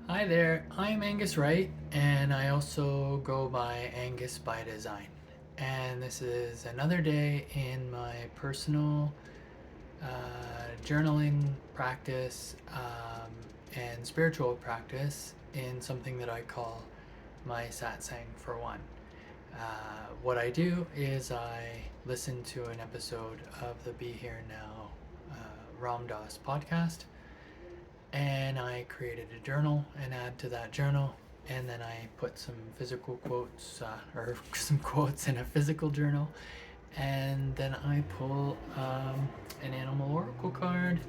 Hi there, I'm Angus Wright, and I also go by Angus By Design. And this is another day in my personal journaling practice and spiritual practice in something that I call my Satsang for One. What I do is I listen to an episode of the Be Here Now Ram Dass podcast, and I created a journal and add to that journal, and then I put some physical quotes or some quotes in a physical journal, and then I pull an animal oracle card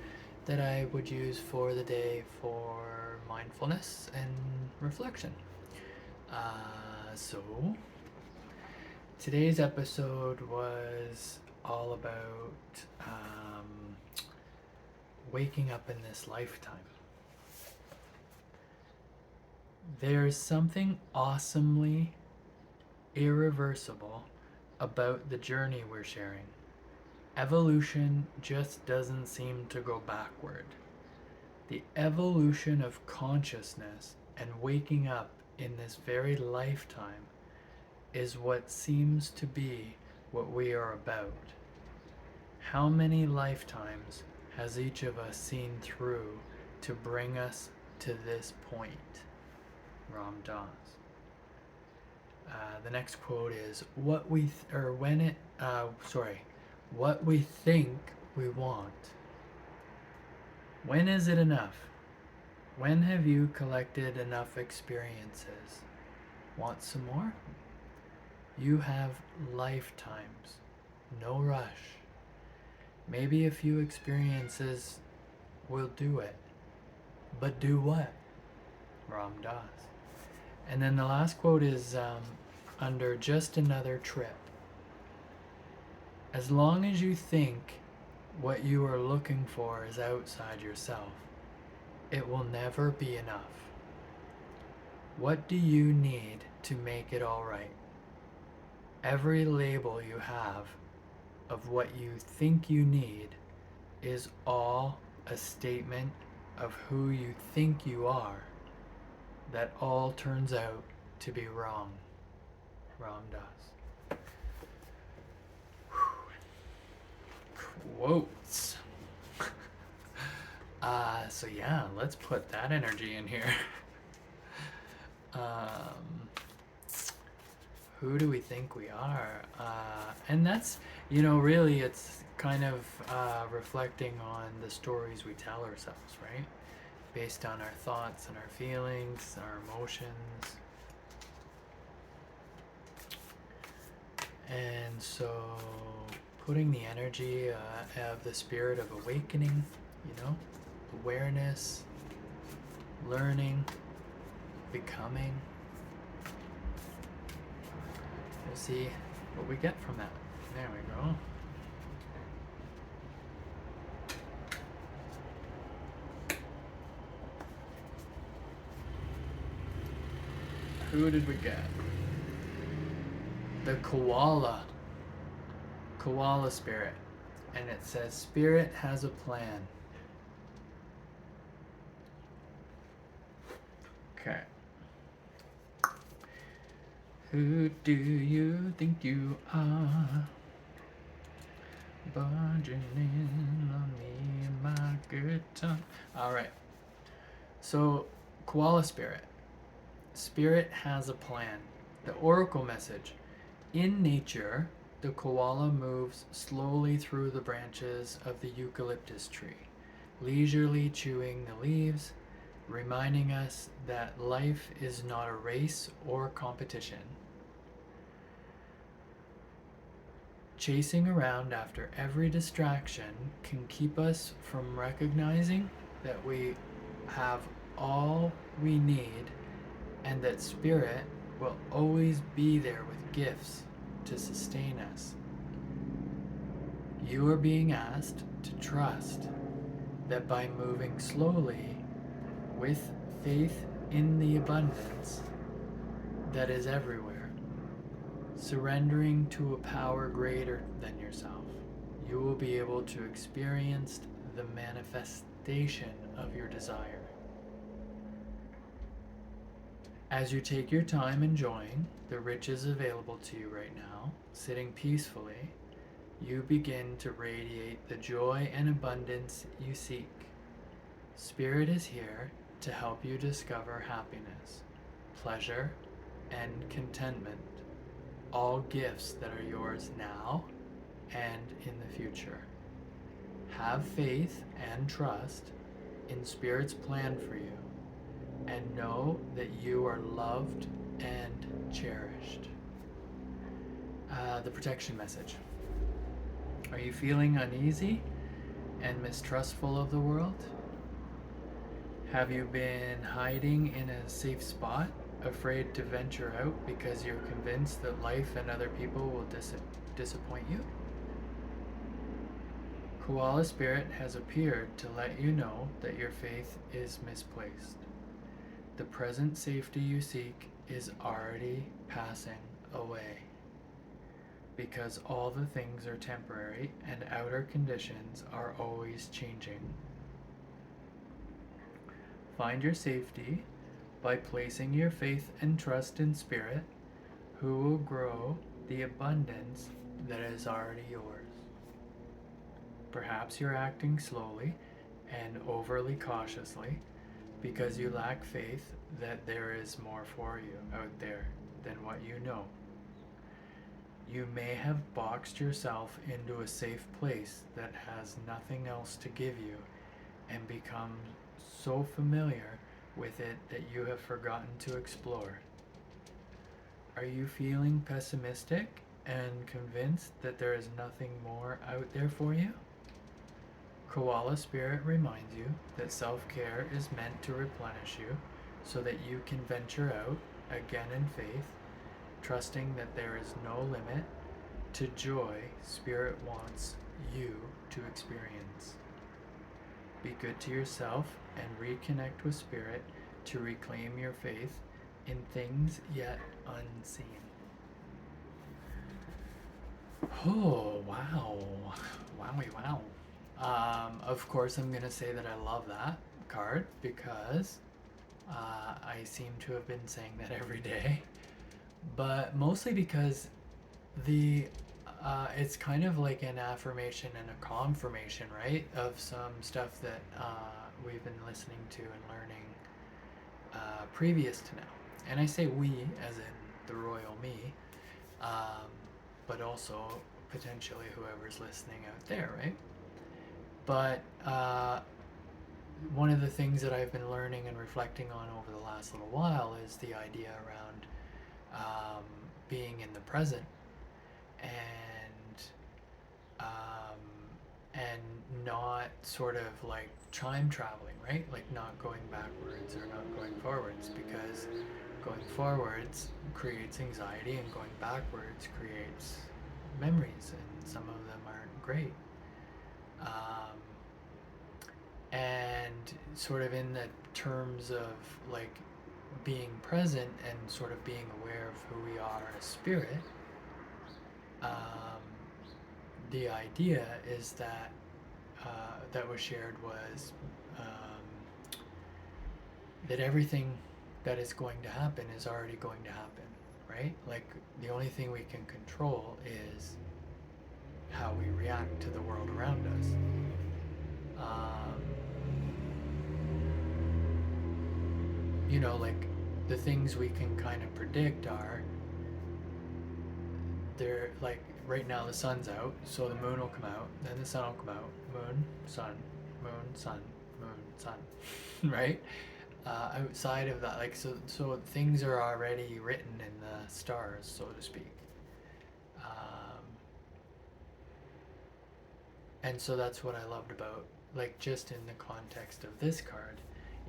that I would use for the day for mindfulness and reflection. So today's episode was all about waking up in this lifetime. There's something awesomely irreversible about the journey we're sharing. Evolution just doesn't seem to go backward. The evolution of consciousness and waking up in this very lifetime is what seems to be what we are about. How many lifetimes has each of us seen through to bring us to this point? Ram Dass. The next quote is what we think we want. When is it enough? When have you collected enough experiences? Want some more? You have lifetimes. No rush. Maybe a few experiences will do it. But do what? Ram Dass. And then the last quote is under just another trip. As long as you think what you are looking for is outside yourself, it will never be enough. What do you need to make it all right? Every label you have of what you think you need is all a statement of who you think you are. That all turns out to be wrong. Ram Dass. Quotes. So yeah, let's put that energy in here. Who do we think we are? And that's, really it's kind of reflecting on the stories we tell ourselves, right? Based on our thoughts and our feelings, our emotions. And so putting the energy of the spirit of awakening, awareness, learning, becoming. We'll see what we get from that. There we go. Who did we get? The Koala Spirit. And it says, Spirit has a plan. Okay. Who do you think you are? Barging in on me, my good time. Alright. So, Koala Spirit. Spirit has a plan. The oracle message. In nature, the koala moves slowly through the branches of the eucalyptus tree, leisurely chewing the leaves, reminding us that life is not a race or competition. Chasing around after every distraction can keep us from recognizing that we have all we need and that Spirit will always be there with gifts to sustain us. You are being asked to trust that by moving slowly with faith in the abundance that is everywhere, surrendering to a power greater than yourself, you will be able to experience the manifestation of your desire. As you take your time enjoying the riches available to you right now, sitting peacefully, you begin to radiate the joy and abundance you seek. Spirit is here to help you discover happiness, pleasure, and contentment, all gifts that are yours now and in the future. Have faith and trust in Spirit's plan for you, and know that you are loved and cherished. The protection message. Are you feeling uneasy and mistrustful of the world? Have you been hiding in a safe spot, afraid to venture out because you're convinced that life and other people will disappoint you? Koala Spirit has appeared to let you know that your faith is misplaced. The present safety you seek is already passing away, because all the things are temporary and outer conditions are always changing. Find your safety by placing your faith and trust in Spirit, who will grow the abundance that is already yours. Perhaps you're acting slowly and overly cautiously because you lack faith that there is more for you out there than what you know. You may have boxed yourself into a safe place that has nothing else to give you and become so familiar with it that you have forgotten to explore. Are you feeling pessimistic and convinced that there is nothing more out there for you? Koala Spirit reminds you that self-care is meant to replenish you so that you can venture out again in faith, trusting that there is no limit to joy Spirit wants you to experience. Be good to yourself and reconnect with Spirit to reclaim your faith in things yet unseen. Oh, wow. Wowie, wow. Of course, I'm going to say that I love that card because I seem to have been saying that every day. But mostly because it's kind of like an affirmation and a confirmation, right? Of some stuff that we've been listening to and learning previous to now. And I say we as in the royal me, but also potentially whoever's listening out there, right? But one of the things that I've been learning and reflecting on over the last little while is the idea around being in the present and not sort of like time traveling, right? Like not going backwards or not going forwards, because going forwards creates anxiety and going backwards creates memories, and some of them aren't great. And sort of in the terms of like being present and sort of being aware of who we are as spirit, the idea is that that was shared was that everything that is going to happen is already going to happen, right? Like the only thing we can control is how we react to the world around us. You know, like the things we can kind of predict are they're like right now the sun's out, so the moon will come out, then the sun will come out, moon, sun, right? Outside of that, like so things are already written in the stars, so to speak. And so that's what I loved about, like just in the context of this card,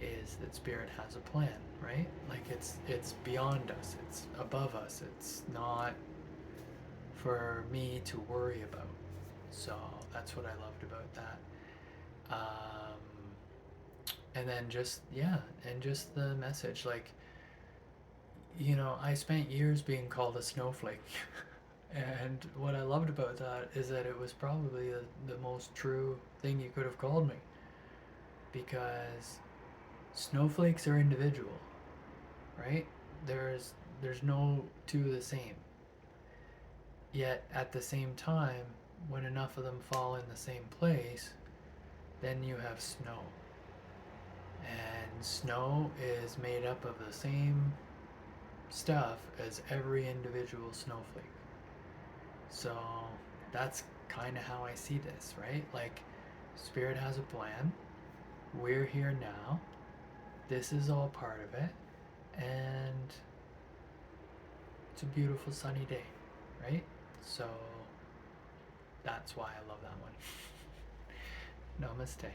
is that spirit has a plan, right? Like it's beyond us, it's above us, it's not for me to worry about. So that's what I loved about that. And then just the message, like, you know, I spent years being called a snowflake. And what I loved about that is that it was probably the most true thing you could have called me, because snowflakes are individual, right? there's no two the same. Yet at the same time, when enough of them fall in the same place, then you have snow. And snow is made up of the same stuff as every individual snowflake. So that's kind of how I see this, right? Like, Spirit has a plan. We're here now. This is all part of it. And it's a beautiful sunny day, right? So that's why I love that one. Namaste.